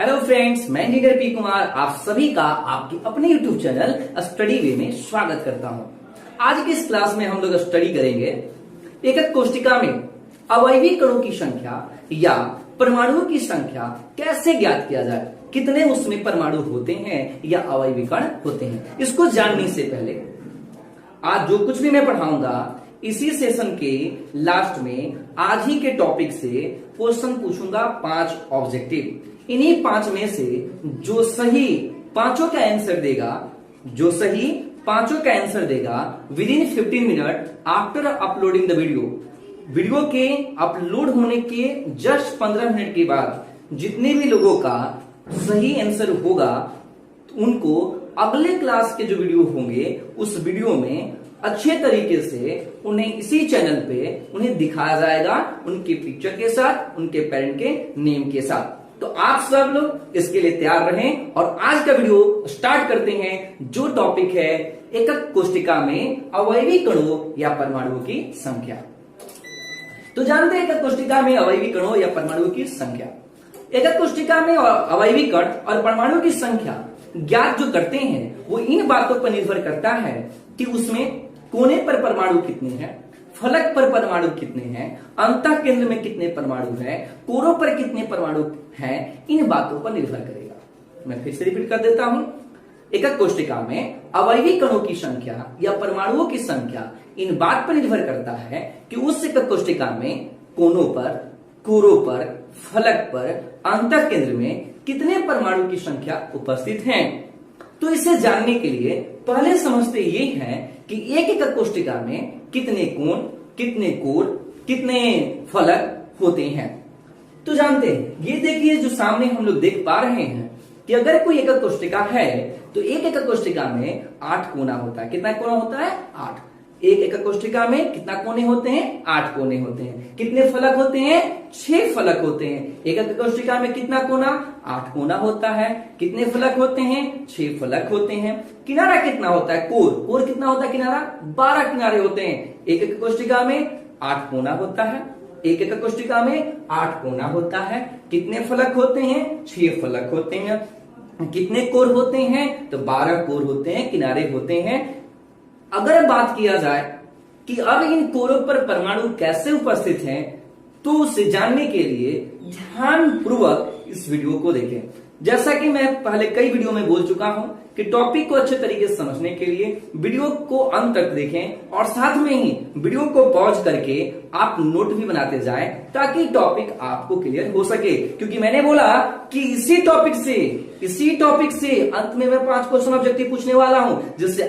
Hello friends, मैं engineer P Kumar आप सभी का आपके अपने यूट्यूब चैनल स्टडी वे में स्वागत करता हूं। आज की इस क्लास में हम लोग स्टडी करेंगे एकक कोष्टिका में अवयवी कणों की संख्या या परमाणुओं की संख्या कैसे ज्ञात किया जाए, कितने उसमें परमाणु होते हैं या अवयवी कण होते हैं। इसको जानने से पहले आज जो कुछ भी मैं पढ़ाऊंगा इसी सेशन के लास्ट में आज ही के टॉपिक से क्वेश्चन पूछूंगा 5 ऑब्जेक्टिव। इन्हीं 5 में से जो सही पांचों का आंसर देगा with in 15 minute after uploading the video के अपलोड होने के जस्ट 15 मिनट के बाद जितने भी लोगों का सही आंसर होगा उनको अगले क्लास के जो वीडियो होंगे उस वीडियो में अच्छे तरीके से उन्हें इसी चैनल पे उन्हें दिखाया जाएगा, उनके पिक्चर के साथ, उनके पेरेंट के नेम के साथ। तो आप सब लोग इसके लिए तैयार रहें और आज का वीडियो स्टार्ट करते हैं। जो टॉपिक है एकक कोष्टिका में अवयवी कणों या परमाणुओं की संख्या। तो जानते हैं एकक कोष्टिका में अवयवी कणों या परमाणुओं की संख्या। एकक कोष्टिका में अवयवी कण और परमाणुओं की संख्या ज्ञात जो करते हैं वो इन बातों पर निर्भर करता है कि उसमें कोने पर परमाणु कितने हैं, फलक पर परमाणु कितने हैं, अंतः केंद्र में कितने परमाणु हैं, कोरों पर कितने परमाणु हैं, इन बातों पर निर्भर करेगा। मैं फिर से रिपीट कर देता हूं। एकक कोष्टिका में अवयवी कणों की संख्या या परमाणुओं की संख्या इन बात पर निर्भर करता है कि उस एकक कोष्टिका में कोनों पर, कोरों पर, फलक पर, अंतः केंद्र में कितने परमाणु की संख्या उपस्थित है। तो इसे जानने के लिए पहले समझते ये हैं कि एक एकक कोष्टिका में कितने कोण, कितने कोर, कितने फलक होते हैं। तो जानते हैं, ये देखिए जो सामने हम लोग देख पा रहे हैं कि अगर कोई एकक कोष्टिका है तो एक एकक कोष्टिका में 8 कोना होता है। कितना कोना होता है? 8। एक एकक कोष्टिका में कितना कोने होते हैं? 8 कोने होते हैं। कितने फलक होते हैं? 6 फलक होते हैं। एक एकक कोष्टिका में कितना कोना? 8 कोना होता है। कितने फलक होते हैं? 6 फलक होते हैं। किनारा कितना होता है? कोर कितना होता है? किनारा 12 किनारे होते हैं। एक एकक कोष्टिका में 8 कोना होता है। एक एकक कोष्टिका में 8 कोना होता है। कितने फलक होते हैं? 6 फलक होते हैं। कितने कोर होते हैं? तो 12 कोर होते हैं, किनारे होते हैं। अगर बात किया जाए कि अब इन कोरों पर परमाणु कैसे उपस्थित हैं, तो उसे जानने के लिए ध्यानपूर्वक इस वीडियो को देखें। जैसा कि मैं पहले कई वीडियो में बोल चुका हूं कि टॉपिक को अच्छे तरीके से समझने के लिए वीडियो को अंत तक देखें और साथ में ही वीडियो को पॉज करके आप नोट भी बनाते जाएं ताकि टॉपिक आपको क्लियर हो सके। क्योंकि मैंने बोला कि इसी टॉपिक से अंत में मैं 5 क्वेश्चन ऑब्जेक्टिव पूछने वाला हूं जिससे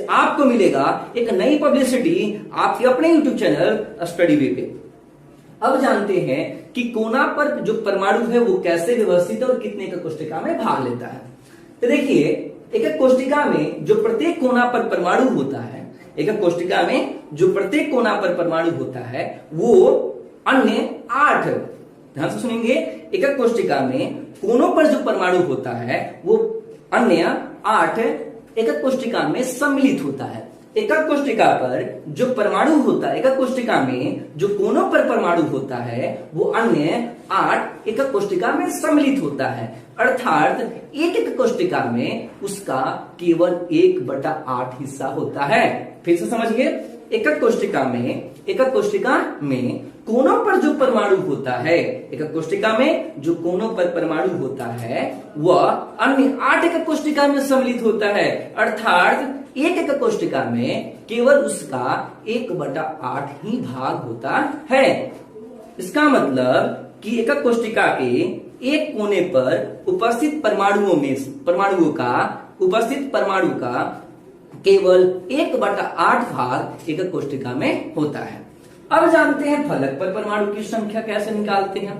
आपको मिलेगा एक नई पब्लिसिटी आपके अपने यूट्यूब चैनल स्टडी वे पे। अब जानते हैं कि कोना पर जो परमाणु है वो कैसे व्यवस्थित है और कितने एकक कोष्टिका में भाग लेता है। तो देखिए, एकक कोष्टिका में जो प्रत्येक कोना पर परमाणु होता है, एकक कोष्टिका में जो प्रत्येक कोना पर परमाणु होता है वो अन्य 8, ध्यान से सुनेंगे, एकक कोष्टिका में कोनों पर जो परमाणु होता है वो अन्य 8 एकक कोष्टिका में सम्मिलित होता है। एकक कोष्टिका पर जो परमाणु होता है, एकक कोष्टिका में जो कोनों पर परमाणु होता है वो अन्य 8 एकक कोष्टिका में सम्मिलित होता है। अर्थात एक एकक कोष्टिका में उसका केवल 1/8 हिस्सा होता है। फिर से समझिए, एकक कोष्टिका में कोनों पर जो परमाणु होता है, एकक कोष्टिका में जो कोनों पर परमाणु होता है वह अन्य 8 एकक कोष्टिका में सम्मिलित होता है। अर्थात एक एकक कोष्टिका में केवल उसका 1/8 ही भाग होता है। इसका मतलब कि एकक कोष्टिका के एक कोने पर उपस्थित परमाणु का केवल 1/8 भाग एकक कोष्टिका में होता है। अब जानते हैं फलक पर परमाणु की संख्या कैसे निकालते हैं।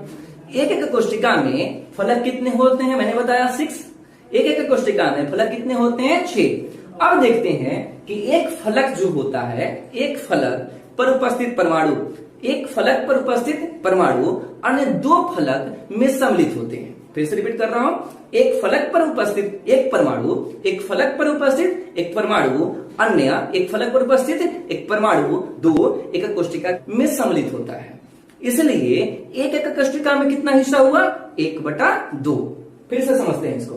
एक एकक कोष्टिका में फलक कितने होते हैं? मैंने बताया 6। एक एकक कोष्टिका में फलक कितने होते हैं? 6। अब देखते हैं कि एक फलक जो होता है, एक फलक पर उपस्थित परमाणु अन्य 2 फलक में सम्मिलित होते हैं। फिर से रिपीट कर रहा हूं, एक फलक पर उपस्थित एक परमाणु अन्य एक फलक पर उपस्थित एक परमाणु 2 एकक कोष्टिका में सम्मिलित होता है। इसलिए एक एकक कोशिका में कितना हिस्सा हुआ? 1/2। फिर से समझते हैं इसको।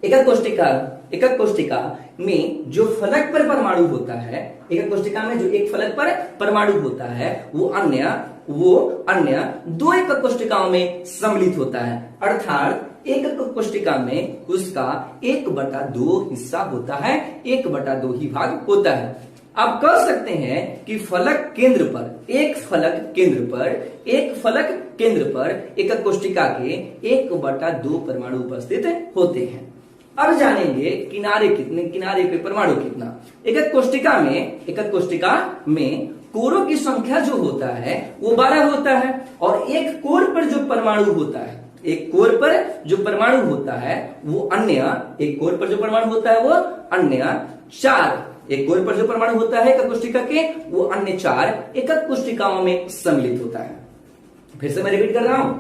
एकक कोशिका में जो फलक पर परमाणु होता है, एकक कोशिका में जो एक फलक पर परमाणु होता है वो अन्य 2 एकक कोशिकाओं में सम्मिलित होता है, अर्थात एकक कोशिका में उसका 1/2 हिस्सा होता है, 1/2 ही भाग होता है। आप कह सकते हैं कि एक फलक केंद्र पर एकक कोशिका के 1/2 परमाणु उपस्थित होते हैं। अब जानेंगे किनारे पे परमाणु कितना। एकक कोशिका में कोरों की संख्या जो होता है वो 12 होता है, और एक कोर पर जो परमाणु होता है वो अन्य 4 एकक कोशिकाओं में सम्मिलित होता है। फिर से मैं रिपीट कर रहा हूं,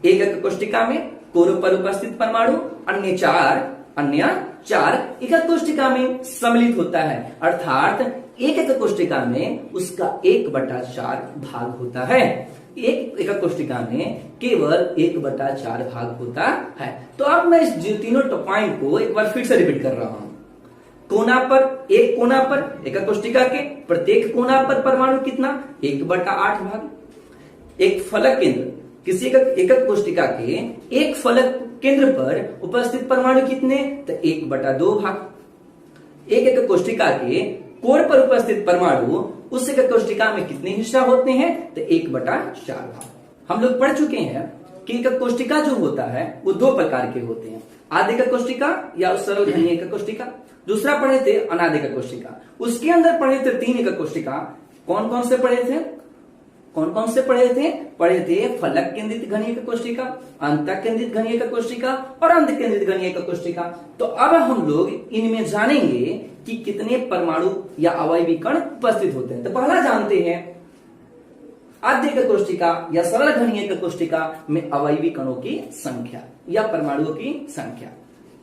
एकक कोशिका में कोरों पर उपस्थित परमाणु अन्य 4 एकक कोशिका में सम्मिलित होता है, अर्थात एक एकक कोशिका में उसका 1/4 भाग होता है। एक एकक कोशिका में केवल 1/4 भाग होता है। तो अब मैं इस तीनों पॉइंट को एक बार फिर से रिपीट कर रहा हूं। एक कोना पर एकक कोशिका के प्रत्येक कोना पर परमाणु कितना? 1/8 भाग। एक फलक केंद्र, किसी एकक कोशिका के एक फलक केंद्र पर उपस्थित परमाणु कितने? तो 1/2 भाग। एक एकक कोशिका के कोर पर उपस्थित परमाणु उस एकक कोशिका में कितने हिस्सा होते हैं? तो 1/4 भाग। हम लोग पढ़ चुके हैं कि एकक कोशिका जो होता है वो 2 प्रकार के होते हैं, आदि एकक कोशिका या सरल घनीय एकक कोशिका। दूसरा पढ़े थे अनादि एकक कोशिका। उसके अंदर पढ़े थे 3 एकक कोशिका। कौन कौन से पढ़े थे? पढ़े थे फलक केंद्रित घनीय एकक कोशिका, अंतः केंद्रित घनीय एकक कोशिका और अंध केंद्रित घनीय एकक कोशिका। तो अब हम लोग इनमें जानेंगे कि कितने परमाणु या अवयवी कण उपस्थित होते हैं। तो पहला जानते हैं आद्य एकक कोशिका या सरल घनीय एकक कोशिका में अवयवी कणों की संख्या या परमाणुओं की संख्या।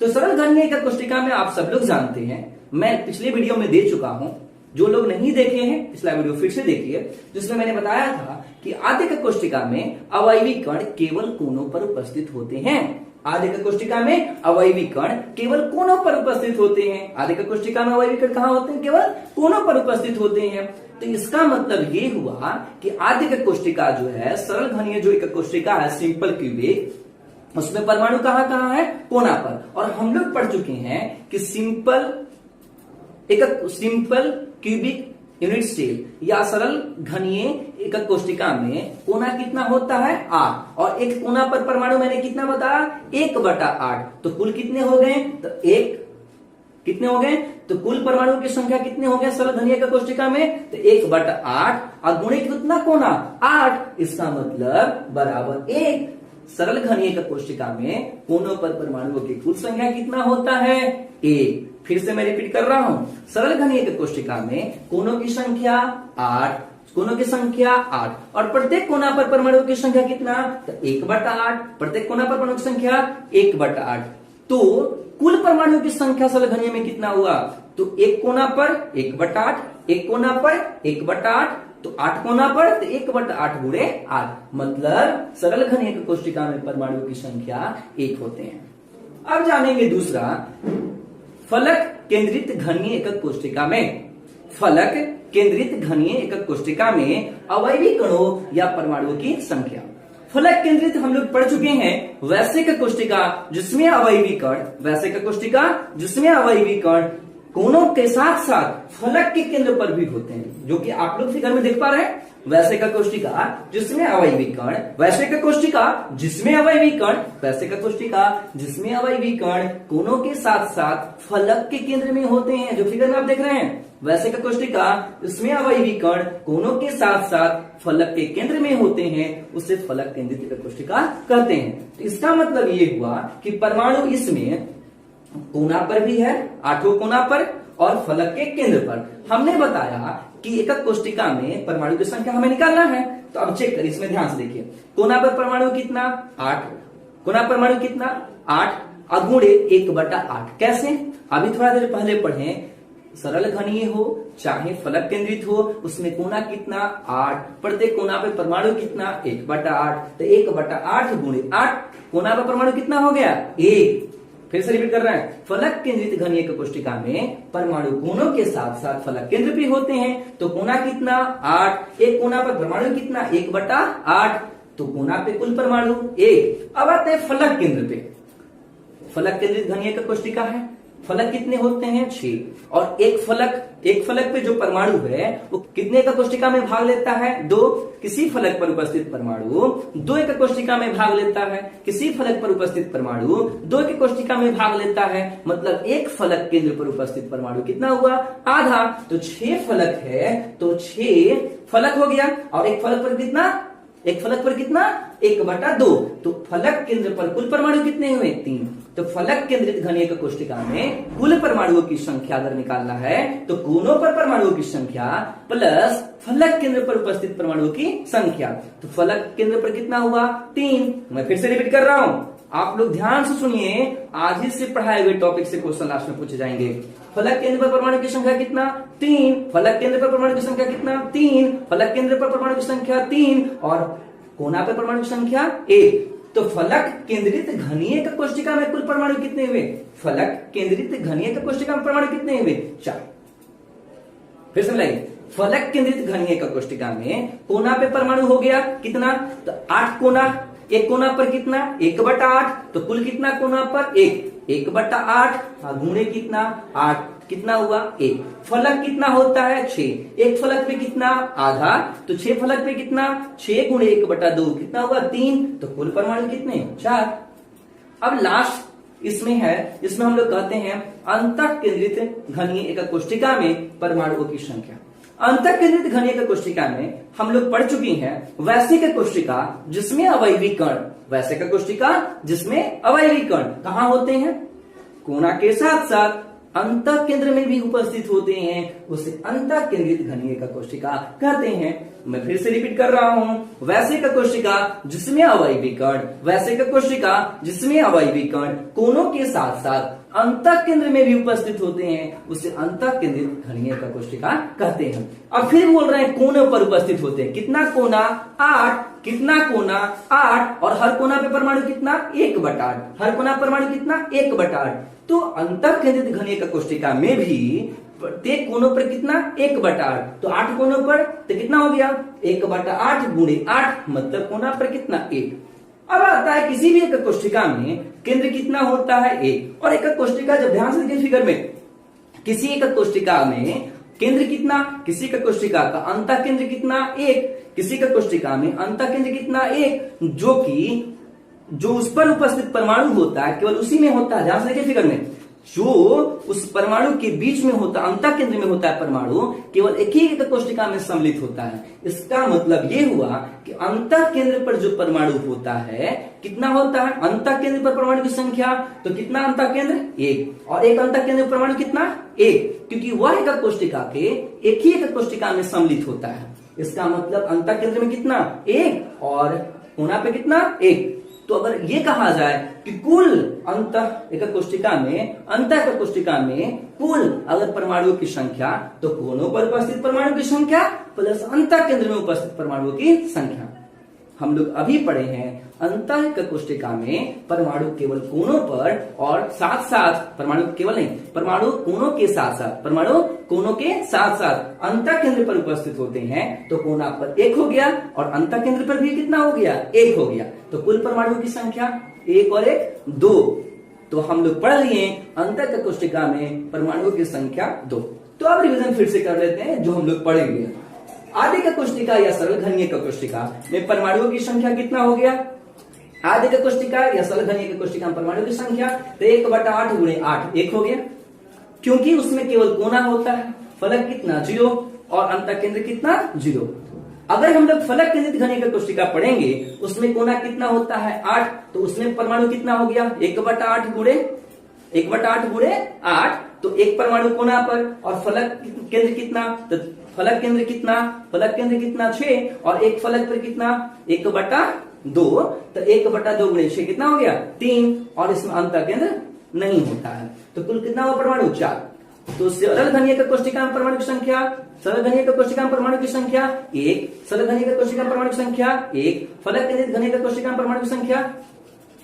तो सरल घनीय एकक कोशिका में आप सब लोग जानते हैं, मैं पिछले वीडियो में दे चुका हूं। जो लोग नहीं देखे हैं पिछला वीडियो फिर से देखिए, जिसमें मैंने बताया था कि आद्य एकक कोशिका में अवयवी कण केवल कोनों पर उपस्थित होते हैं। आद्य एकक कोशिका में अवयवी कण केवल कोनों पर उपस्थित होते हैं। आद्य एकक कोशिका में अवयवी कण कहां होते हैं? केवल कोनों पर उपस्थित होते हैं। तो इसका मतलब ये हुआ कि आद्य एकक कोशिका जो है, सरल घनीय जो एकक कोशिका है, सिंपल क्यूबिक, उसमें परमाणु कहां है? कोना पर। और हम लोग पढ़ चुके हैं कि सिंपल क्यूबिक यूनिट सेल या सरल घनीय एकक कोशिका में कोना कितना होता है? 8, और एक कोना पर परमाणु मैंने कितना बताया? 1/8। तो कुल कितने हो गए? तो कुल परमाणु की संख्या कितने हो गए सरल घनीय एकक कोशिका में? तो 1/8 और गुणे कितना कोना? 8। इसका मतलब बराबर 1। सरल घनीय एकक कोशिका में कोनों पर परमाणुओं की कुल संख्या कितना होता है? 1। फिर से मैं रिपीट कर रहा हूं, सरल घनीय एकक कोशिका में कोनों की संख्या 8 और प्रत्येक कोना पर परमाणुओं की संख्या कितना? तो 1/8। प्रत्येक कोना पर परमाणु की संख्या 1/8। तो कुल परमाणुओं की संख्या सरल घनीय में कितना हुआ? तो एक कोना पर 1/8, एक कोना पर 1/8, तो 8 कोना पर तो 1/8 गुणे 8, मतलब सरल घनीय एकक कोशिका में परमाणुओं की संख्या 1 होते हैं। अब जानेंगे दूसरा, फलक केंद्रित घनीय एकक कोशिका में अवयवी कणों या परमाणुओं की संख्या। फलक केंद्रित हम लोग पढ़ चुके हैं वैसे एकक कोशिका जिसमें अवयवी कण कोनों के साथ साथ फलक के केंद्र पर भी होते हैं, जो कि आप लोग फिगर में देख पा रहे हैं। वैसे एकक कोशिका जिसमें अवयवी कण, वैसे एकक कोशिका जिसमें अवयवी कण कोनों के साथ साथ फलक के केंद्र में होते हैं, जो फिगर में आप देख रहे हैं। वैसे एकक कोशिका जिसमें अवयवी कण कोनों के साथ साथ फलक के केंद्र में होते हैं, उसे फलक केंद्रित एकक कोशिका कहते हैं। तो इसका मतलब ये हुआ कि परमाणु इसमें कोना पर भी है, 8 कोना पर, और फलक के केंद्र पर। हमने बताया कि एकक कोशिका में परमाणु की संख्या हमें निकालना है। तो अब चेक करिए, इसमें ध्यान से देखिए। कोना पर परमाणु कितना? 8। कोना परमाणु कितना? 8 गुणे 1/8। कैसे? अभी थोड़ा देर पहले पढ़े सरल घनीय हो चाहे फलक केंद्रित हो, उसमें कोना कितना 8, प्रत्येक कोना पे परमाणु कितना 1/8, तो 1/8 गुणे 8, कोना पे परमाणु कितना हो गया 1। फिर से रिपीट कर रहे हैं, फलक केंद्रित घनीय कोष्टिका में परमाणु कोनों के साथ साथ फलक केंद्र भी होते हैं, तो कोना कितना 8, एक कोना पर परमाणु कितना 1/8, तो कोना पे कुल परमाणु 1। अब आते हैं फलक केंद्र पे। फलक केंद्रित घनीय कोष्टिका है, फलक कितने होते हैं 6, और एक फलक पे जो परमाणु है वो कितने का कोष्टिका में भाग लेता है 2। किसी फलक पर उपस्थित परमाणु 2 एक कोष्टिका में भाग लेता है, किसी फलक पर उपस्थित परमाणु 2 एक कोष्टिका में भाग लेता है, मतलब एक फलक केंद्र पर उपस्थित परमाणु कितना हुआ आधा, तो 6 फलक है तो 6 फलक हो गया, और एक फलक पर कितना 1/2, तो फलक केंद्र पर कुल परमाणु कितने हुए 3। तो फलक केंद्रित घनीय कोष्टिका में कुल परमाणुओं की संख्या अगर निकालना है तो कोनों पर परमाणुओं की संख्या प्लस फलक केंद्र पर उपस्थित परमाणुओं की संख्या, तो फलक केंद्र पर कितना हुआ 3। मैं फिर से रिपीट कर रहा हूं, आप लोग ध्यान से सुनिए, आज ही से पढ़ाए हुए टॉपिक से क्वेश्चन लास्ट में पूछे जाएंगे। फलक केंद्र पर परमाणु की संख्या कितना 3, फलक केंद्र पर परमाणु की संख्या कितना 3, फलक केंद्र पर परमाणु की संख्या 3, और कोना पर परमाणु की संख्या 1। तो फलक केंद्रित घनीय कोष्टिका में कुल परमाणु कितने हुए, फलक केंद्रित घनीय कोष्टिका में परमाणु कितने हुए 4। फिर से मिलाइए, फलक केंद्रित घनीय कोष्टिका में कोना पे परमाणु हो गया कितना, तो 8 कोना, एक कोना पर कितना 1/8, तो कुल कितना कोना पर 1/8 गुणे कितना 8, कितना हुआ 1। फलक कितना होता है 6, एक फलक पे कितना आधा, तो 6 फलक पे कितना 6 गुणे 1/2 कितना हुआ 3, तो कुल परमाणु कितने 4। अब लास्ट इसमें है, इसमें हम लोग कहते हैं अंतः केंद्रित घनीय एक कोष्टिका में परमाणुओं की संख्या। अंतः केंद्रित घनीय कोष्टिका में हम लोग पढ़ चुकी हैं वैश्विक कोष्टिका जिसमें अवयवी कण, वैश्विक कोष्टिका जिसमें अवयवी कण कहां होते हैं, कोना के साथ साथ अंतः केंद्र में भी उपस्थित होते हैं, उसे अंतः केंद्रित घनीय कोष्टिका कहते हैं। मैं फिर से रिपीट कर रहा हूं, वैश्विक कोष्टिका जिसमें अवयवी कण, वैश्विक कोष्टिका जिसमें अवयवी कण कोनों के साथ साथ अंतः केंद्र में भी उपस्थित होते हैं, उसे अंतः केंद्रित घनीय कोष्टिका कहते हैं। अब फिर बोल रहे हैं कोनों पर उपस्थित होते हैं, कितना कोना 8, कितना कोना 8, और हर कोना पे परमाणु कितना 1/8, हर कोना परमाणु कितना 1/8। तो अंतः केंद्रित घनीय कोष्टिका में भी प्रत्येक कोनों पर कितना 1/8, तो 8 कोनों पर तो कितना हो गया 1/8 गुणे 8, मतलब कोना पर कितना 1। अब आता है किसी भी एक कोष्टिका में केंद्र कितना होता है 1, और एक कोष्टिका जब ध्यान से देखिए फिगर में, किसी एक कोष्टिका में केंद्र कितना, किसी का कोष्टिका का अंतः केंद्र कितना 1, किसी का कोष्टिका में अंतः केंद्र कितना 1, जो कि जो उस पर उपस्थित परमाणु होता है केवल उसी में होता है। ध्यान से देखिए फिगर में, जो उस परमाणु के बीच में होता है, अंतः केंद्र में होता है परमाणु, केवल एक ही एक कोष्टिका में सम्मिलित होता है। इसका मतलब ये हुआ कि अंतः केंद्र पर जो परमाणु होता है कितना होता है, अंतः केंद्र पर परमाणु की संख्या, तो कितना अंतः केंद्र 1, और एक अंतः केंद्र परमाणु कितना 1, क्योंकि वह एक कोष्टिका के एक ही एक कोष्टिका में सम्मिलित होता है। इसका मतलब अंतः केंद्र में कितना 1 और कोना पे कितना 1। तो अगर ये कहा जाए कि कुल अंतः एक कोष्टिका में, अंतः कोष्टिका में कुल अगर परमाणुओं की संख्या, तो कोनों पर उपस्थित परमाणु की संख्या प्लस अंतः केंद्र में उपस्थित परमाणुओं की संख्या। हम लोग अभी पढ़े हैं अंतः कोष्टिका में परमाणु केवल कोनों पर, और साथ साथ परमाणु केवल नहीं, परमाणु कोनों के साथ साथ, परमाणु कोनों के साथ साथ अंतः केंद्र पर उपस्थित होते हैं, तो कोना पर 1 हो गया और अंतः केंद्र पर भी कितना हो गया 1 हो गया, तो कुल परमाणुओं की संख्या 1 और 1 2। तो हम लोग पढ़ लिए अंतः कोष्टिका में परमाणुओं की संख्या 2। तो अब रिवीजन फिर से कर लेते हैं जो हम लोग पढ़ेंगे। आदि कोष्टिका या सरल घनीय कोष्टिका में परमाणुओं की संख्या कितना हो गया, आदि कोष्टिका या सरल घनीय कोष्टिका में परमाणुओं की संख्या तो 1/8 गुणे 8 1 हो गया, क्योंकि उसमें केवल कोना होता है, फलक कितना 0 और अंतः केंद्र कितना 0। अगर हम लोग फलक केंद्रित घनीय कोष्टिका पढ़ेंगे उसमें कोना कितना होता है 8, तो उसमें परमाणु कितना हो गया 1/8 गुणे 8, तो एक परमाणु कोना पर, और फलक केंद्र कितना, तो फलक केंद्र कितना 6, और एक फलक पर कितना 1/2, तो 1/2 गुणे 6 कितना हो गया 3, और इसमें अंतः केंद्र नहीं होता है, तो कुल कितना हुआ परमाणु 4। तो सरल घनीय का कोष्टिका में परमाणु की संख्या, सरल घनीय का कोष्टिका में परमाणु की संख्या 1, सरल घनीय का कोष्टिका में परमाणु की संख्या 1, फलक केंद्रित घनीय का कोष्टिका में परमाणु की संख्या,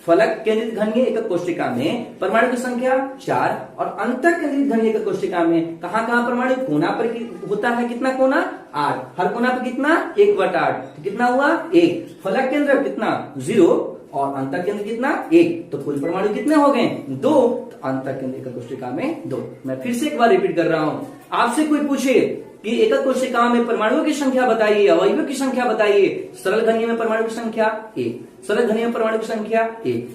फलक केंद्रित घनीय एक कोष्टिका में परमाणु की संख्या 4 और अंतर केंद्रित घनीय एक कोष्टिका में कहां परमाणु, कोना पर होता है कितना कोना, 8, हर कोना पर कितना 1/8, तो कितना हुआ 1, फलक केंद्र कितना 0 और अंतर केंद्र कितना 1, तो कुल परमाणु कितने हो गए 2, तो अंतर केंद्र एक कोष्टिका में 2। मैं फिर से एक बार रिपीट कर रहा हूं, आपसे कोई पूछे कि एकक कोशिका में परमाणुओं की संख्या बताइए, अवयवों की संख्या बताइए, सरल घनीय में परमाणु की संख्या 1, सरल घनीय में परमाणु की संख्या 1,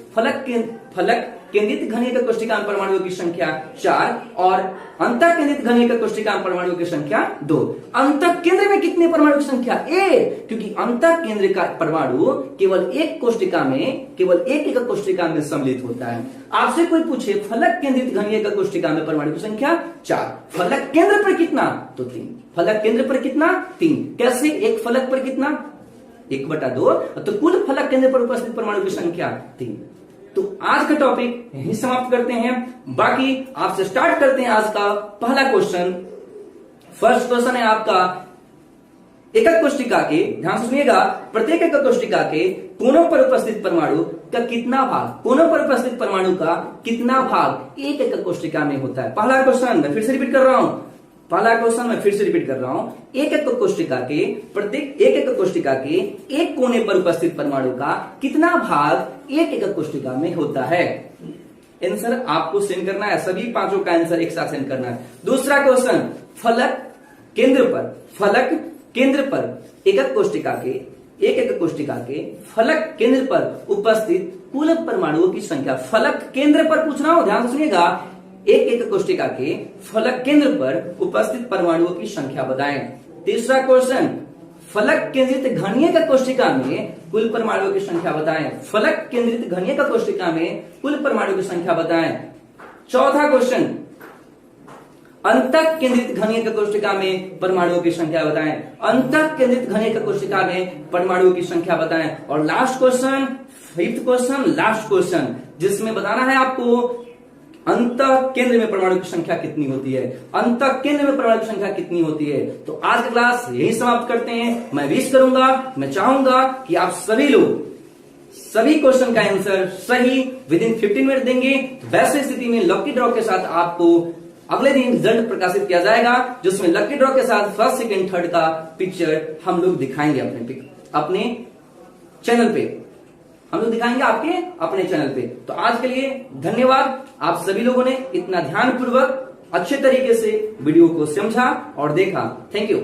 फलक केंद्रित घनीय का कोष्टिका में परमाणुओं की संख्या 4 और अंतर केंद्रित घनीय का कोष्टिका में परमाणुओं की संख्या 2। अंतर केंद्र में कितने परमाणु की संख्या 1, क्योंकि अंतर केंद्र का परमाणु केवल एक कोष्टिका में, केवल एक कोष्टिका में सम्मिलित होता है। आपसे कोई पूछे फलक केंद्रित घनीय का कोष्टिका में परमाणु की संख्या 4, फलक केंद्र पर कितना, तो 3, फलक केंद्र पर कितना 3, कैसे, एक फलक पर कितना 1/2, तो कुल फलक केंद्र पर उपस्थित परमाणु की संख्या 3। तो आज का टॉपिक यही समाप्त करते हैं, बाकी आपसे स्टार्ट करते हैं आज का पहला क्वेश्चन। फर्स्ट क्वेश्चन है आपका एकक कोष्टिका के, ध्यान से सुनिएगा, प्रत्येक एकक कोष्टिका के कोनों पर उपस्थित परमाणु का कितना भाग, कोनों पर उपस्थित परमाणु का कितना भाग एक एकक कोष्टिका में होता है। पहला क्वेश्चन मैं फिर से रिपीट कर रहा हूं, पहला क्वेश्चन मैं फिर से रिपीट कर रहा हूं, एक एकक कोष्टिका के, प्रत्येक एक एकक कोष्टिका के एक कोने पर उपस्थित परमाणु का कितना भाग एक एकक कोष्टिका में होता है। आंसर आपको सेंड करना है, सभी पांचों का आंसर एक साथ सेंड करना है। दूसरा क्वेश्चन, फलक केंद्र पर एकक कोष्टिका के, एक एकक कोष्टिका के फलक केंद्र पर उपस्थित कुल परमाणुओं की संख्या, फलक केंद्र पर पूछ रहा हूं, ध्यान से सुनिएगा, एक एकक कोष्टिका के फलक केंद्र पर उपस्थित परमाणुओं की संख्या बताएं। तीसरा क्वेश्चन, फलक केंद्रित घनीय का कोष्टिका में कुल परमाणुओं की संख्या बताएं, फलक केंद्रित घनीय का कोष्टिका में कुल परमाणुओं की संख्या बताएं। चौथा क्वेश्चन, अंतः केंद्रित घनीय का कोष्टिका में परमाणुओं की संख्या बताएं, अंतः केंद्रित घनीय का कोष्टिका में परमाणुओं की संख्या बताएं। और last question, fifth question, last question, जिसमें बताना है आपको अंतः केंद्र में परमाणु की संख्या कितनी होती है, अंतः केंद्र में परमाणु की संख्या कितनी होती है। तो आज की क्लास यही समाप्त करते हैं। मैं विश करूंगा, मैं चाहूंगा कि आप सभी लोग सभी क्वेश्चन का आंसर सही विद इन 15 मिनट देंगे। वैसे स्थिति में लकी ड्रॉ के साथ आपको अगले दिन रिजल्ट प्रकाशित किया जाएगा, जिसमें लकी ड्रॉ के साथ फर्स्ट, सेकंड, थर्ड का पिक्चर हम लोग दिखाएंगे अपने चैनल पे, हम लोग दिखाएंगे आपके अपने चैनल पे। तो आज के लिए धन्यवाद, आप सभी लोगों ने इतना ध्यानपूर्वक अच्छे तरीके से वीडियो को समझा और देखा। Thank you.